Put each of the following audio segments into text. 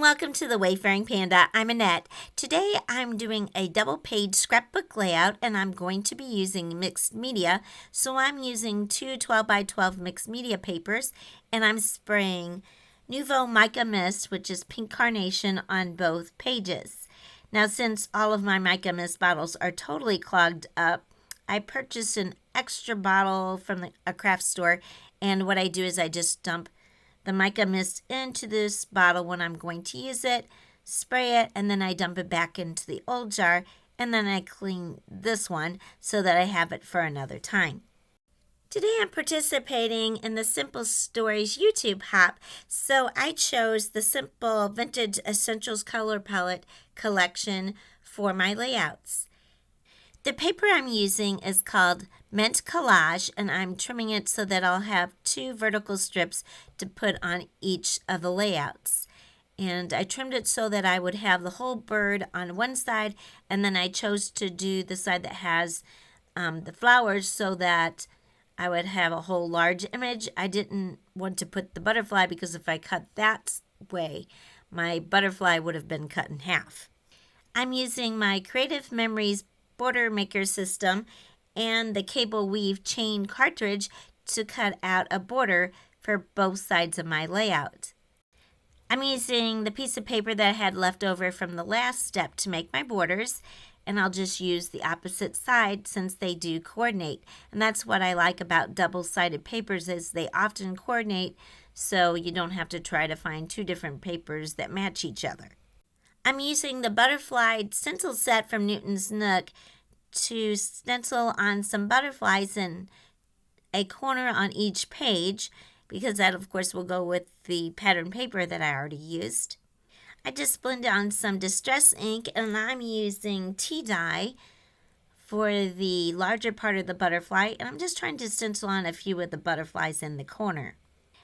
welcome to the Wayfaring Panda. I'm Annette. Today I'm doing a double-page scrapbook layout and I'm going to be using mixed media. So I'm using two 12 by 12 mixed media papers and I'm spraying Nuvo Mica Mist, which is pink carnation, on both pages. Now since all of my Mica Mist bottles are totally clogged up, I purchased an extra bottle from a craft store, and what I do is I just dump the Mica Mist into this bottle when I'm going to use it, spray it, and then I dump it back into the old jar, and then I clean this one so that I have it for another time. Today I'm participating in the Simple Stories YouTube Hop, so I chose the Simple Vintage Essentials Color Palette collection for my layouts. The paper I'm using is called Mint Collage, and I'm trimming it so that I'll have two vertical strips to put on each of the layouts. And I trimmed it so that I would have the whole bird on one side, and then I chose to do the side that has the flowers so that I would have a whole large image. I didn't want to put the butterfly because if I cut that way, my butterfly would have been cut in half. I'm using my Creative Memories border maker system and the cable weave chain cartridge to cut out a border for both sides of my layout. I'm using the piece of paper that I had left over from the last step to make my borders, and I'll just use the opposite side since they do coordinate. And that's what I like about double-sided papers is they often coordinate, so you don't have to try to find two different papers that match each other. I'm using the butterfly stencil set from Newton's Nook to stencil on some butterflies in a corner on each page, because that of course will go with the pattern paper that I already used. I just blended on some distress ink and I'm using tea dye for the larger part of the butterfly, and I'm just trying to stencil on a few of the butterflies in the corner.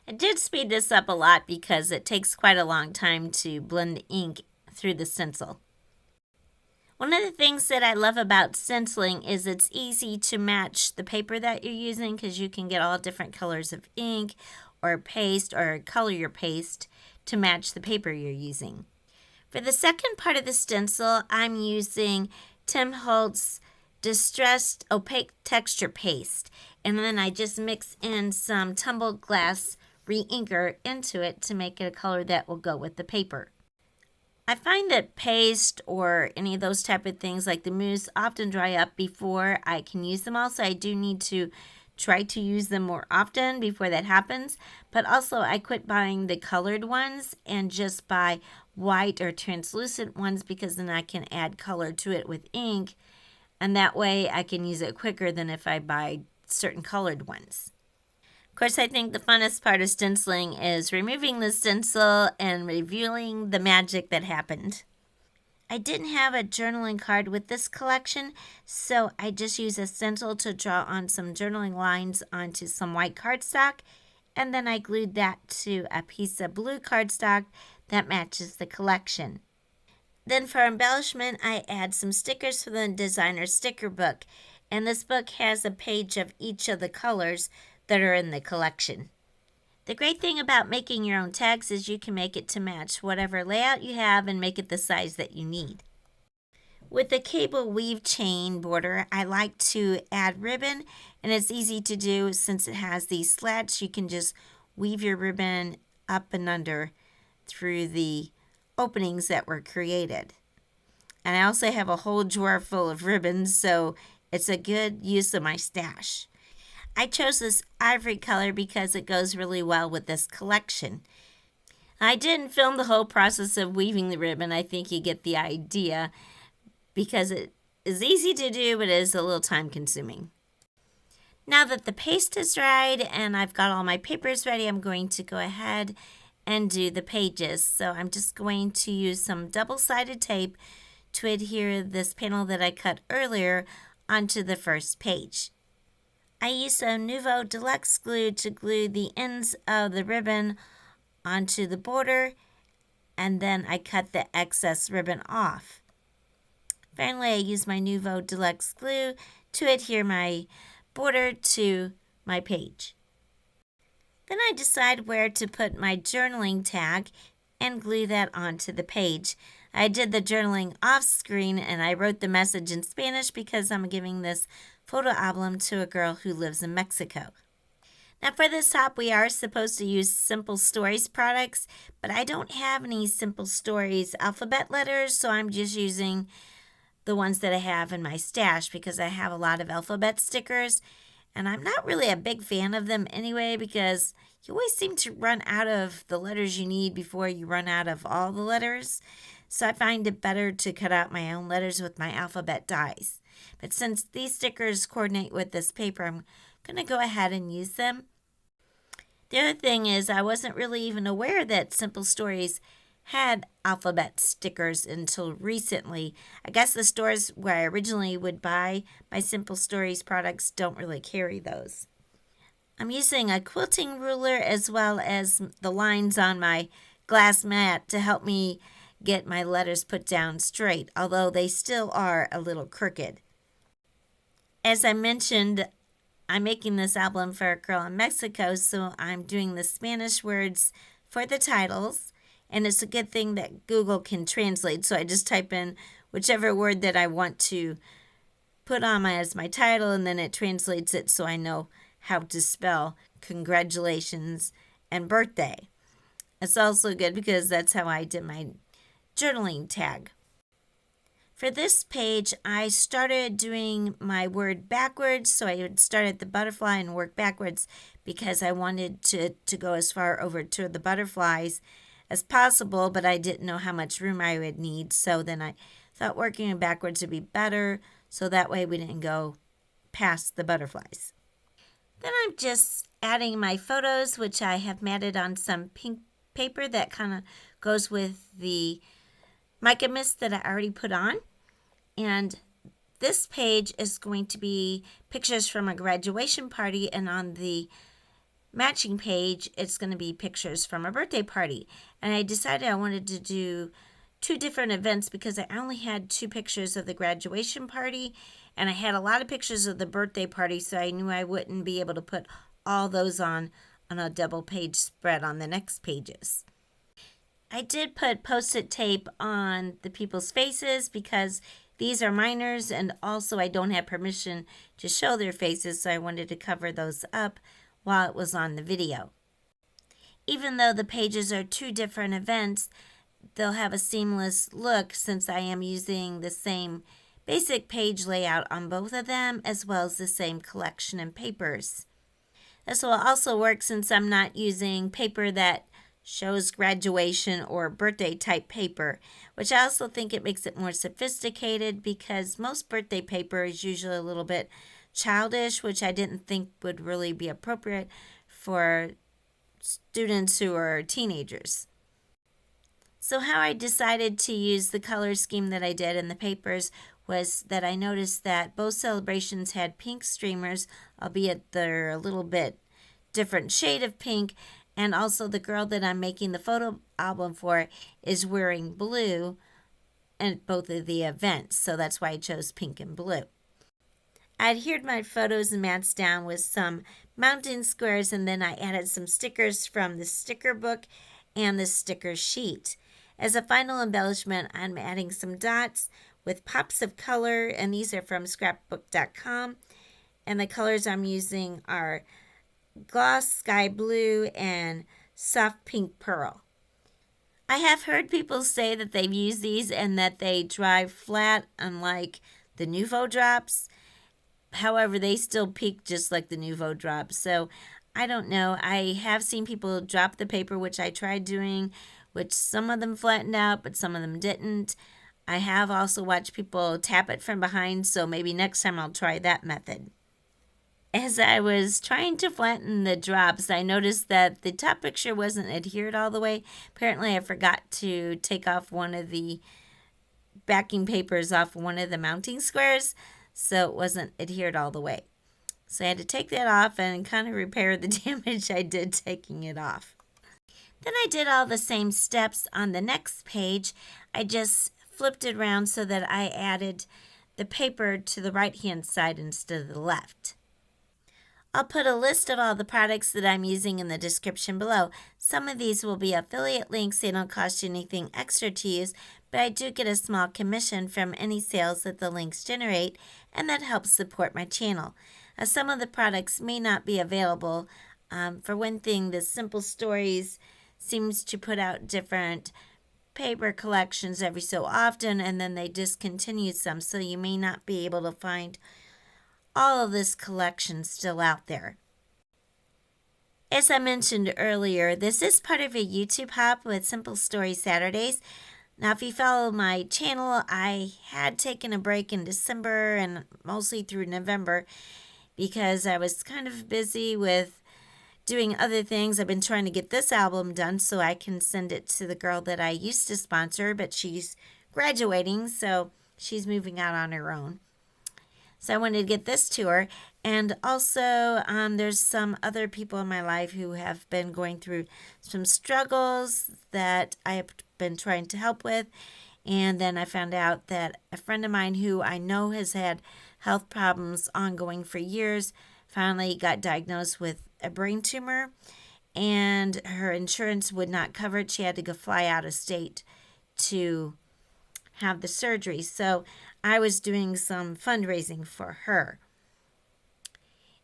I did speed this up a lot because it takes quite a long time to blend the ink through the stencil. One of the things that I love about stenciling is it's easy to match the paper that you're using because you can get all different colors of ink or paste or color your paste to match the paper you're using. For the second part of the stencil, I'm using Tim Holtz Distressed Opaque Texture Paste, and then I just mix in some Tumbled glass Reinker into it to make it a color that will go with the paper. I find that paste or any of those type of things like the mousse often dry up before I can use them all, so I do need to try to use them more often before that happens. But also I quit buying the colored ones and just buy white or translucent ones because then I can add color to it with ink, and that way I can use it quicker than if I buy certain colored ones. Of course, I think the funnest part of stenciling is removing the stencil and revealing the magic that happened. I didn't have a journaling card with this collection, so I just used a stencil to draw on some journaling lines onto some white cardstock, and then I glued that to a piece of blue cardstock that matches the collection. Then for embellishment, I add some stickers from the designer sticker book, and this book has a page of each of the colors that are in the collection. The great thing about making your own tags is you can make it to match whatever layout you have and make it the size that you need. With the cable weave chain border, I like to add ribbon, and it's easy to do since it has these slats. You can just weave your ribbon up and under through the openings that were created. And I also have a whole drawer full of ribbons, so it's a good use of my stash. I chose this ivory color because it goes really well with this collection. I didn't film the whole process of weaving the ribbon. I think you get the idea because it is easy to do, but it is a little time consuming. Now that the paste is dried and I've got all my papers ready, I'm going to go ahead and do the pages. So I'm just going to use some double-sided tape to adhere this panel that I cut earlier onto the first page. I used some Nuvo Deluxe glue to glue the ends of the ribbon onto the border, and then I cut the excess ribbon off. Finally, I used my Nuvo Deluxe glue to adhere my border to my page. Then I decide where to put my journaling tag, and glue that onto the page. I did the journaling off screen and I wrote the message in Spanish because I'm giving this photo album to a girl who lives in Mexico. Now for this top, we are supposed to use Simple Stories products, but I don't have any Simple Stories alphabet letters, so I'm just using the ones that I have in my stash because I have a lot of alphabet stickers, and I'm not really a big fan of them anyway because you always seem to run out of the letters you need before you run out of all the letters. So I find it better to cut out my own letters with my alphabet dies. But since these stickers coordinate with this paper, I'm going to go ahead and use them. The other thing is I wasn't really even aware that Simple Stories had alphabet stickers until recently. I guess the stores where I originally would buy my Simple Stories products don't really carry those. I'm using a quilting ruler as well as the lines on my glass mat to help me get my letters put down straight, although they still are a little crooked. As I mentioned, I'm making this album for a girl in Mexico, so I'm doing the Spanish words for the titles, and it's a good thing that Google can translate, so I just type in whichever word that I want to put on as my title, and then it translates it so I know how to spell congratulations and birthday. It's also good because that's how I did my journaling tag. For this page, I started doing my word backwards, so I would start at the butterfly and work backwards because I wanted to go as far over to the butterflies as possible, but I didn't know how much room I would need, so then I thought working backwards would be better, so that way we didn't go past the butterflies. Then I'm just adding my photos, which I have matted on some pink paper that kind of goes with the mica mist that I already put on. And this page is going to be pictures from a graduation party, and on the matching page, it's going to be pictures from a birthday party. And I decided I wanted to do two different events because I only had 2 pictures of the graduation party, and I had a lot of pictures of the birthday party, so I knew I wouldn't be able to put all those on a double page spread on the next pages. I did put Post-it tape on the people's faces because these are minors, and also I don't have permission to show their faces, so I wanted to cover those up while it was on the video. Even though the pages are 2 different events, they'll have a seamless look since I am using the same basic page layout on both of them, as well as the same collection and papers. This will also work since I'm not using paper that shows graduation or birthday type paper, which I also think it makes it more sophisticated because most birthday paper is usually a little bit childish, which I didn't think would really be appropriate for students who are teenagers. So how I decided to use the color scheme that I did in the papers was that I noticed that both celebrations had pink streamers, albeit they're a little bit different shade of pink, and also the girl that I'm making the photo album for is wearing blue at both of the events, so that's why I chose pink and blue. I adhered my photos and mats down with some mountain squares, and then I added some stickers from the sticker book and the sticker sheet. As a final embellishment, I'm adding some dots with pops of color, and these are from Scrapbook.com, and the colors I'm using are gloss sky blue and soft pink pearl. I have heard people say that they've used these and that they dry flat, unlike the Nuvo drops. However, they still peak just like the Nuvo drops. So I don't know. I have seen people drop the paper, which I tried doing, which some of them flattened out, but some of them didn't. I have also watched people tap it from behind, so maybe next time I'll try that method. As I was trying to flatten the drops, I noticed that the top picture wasn't adhered all the way. Apparently, I forgot to take off one of the backing papers off one of the mounting squares, so it wasn't adhered all the way. So I had to take that off and kind of repair the damage I did taking it off. Then I did all the same steps on the next page. I just flipped it around so that I added the paper to the right-hand side instead of the left. I'll put a list of all the products that I'm using in the description below. Some of these will be affiliate links. They don't cost you anything extra to use, but I do get a small commission from any sales that the links generate, and that helps support my channel. Some of the products may not be available. For one thing, the Simple Stories seems to put out different paper collections every so often, and then they discontinue some, so you may not be able to find all of this collection still out there. As I mentioned earlier, this is part of a YouTube hop with Simple Story Saturdays. Now, if you follow my channel, I had taken a break in December and mostly through November because I was kind of busy with doing other things. I've been trying to get this album done so I can send it to the girl that I used to sponsor, but she's graduating, so she's moving out on her own. So I wanted to get this to her. And also, there's some other people in my life who have been going through some struggles that I have been trying to help with. And then I found out that a friend of mine who I know has had health problems ongoing for years finally got diagnosed with a brain tumor, and her insurance would not cover it. She had to go fly out of state to have the surgery. So I was doing some fundraising for her.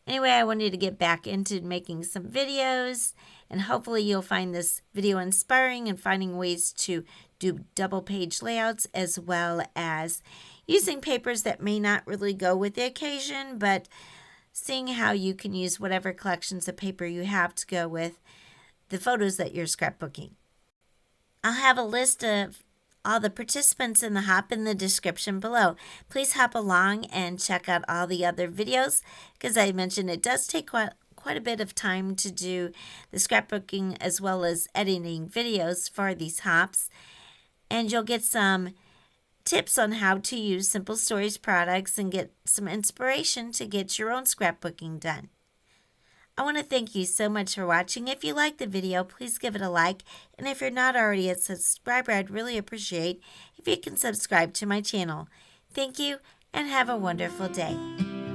Anyway, I wanted to get back into making some videos, and hopefully you'll find this video inspiring and finding ways to do double page layouts, as well as using papers that may not really go with the occasion, but seeing how you can use whatever collections of paper you have to go with the photos that you're scrapbooking. I'll have a list of all the participants in the hop in the description below. Please hop along and check out all the other videos, because I mentioned it does take quite a bit of time to do the scrapbooking as well as editing videos for these hops. And you'll get some tips on how to use Simple Stories products and get some inspiration to get your own scrapbooking done. I want to thank you so much for watching. If you liked the video, please give it a like. And if you're not already a subscriber, I'd really appreciate if you can subscribe to my channel. Thank you, and have a wonderful day.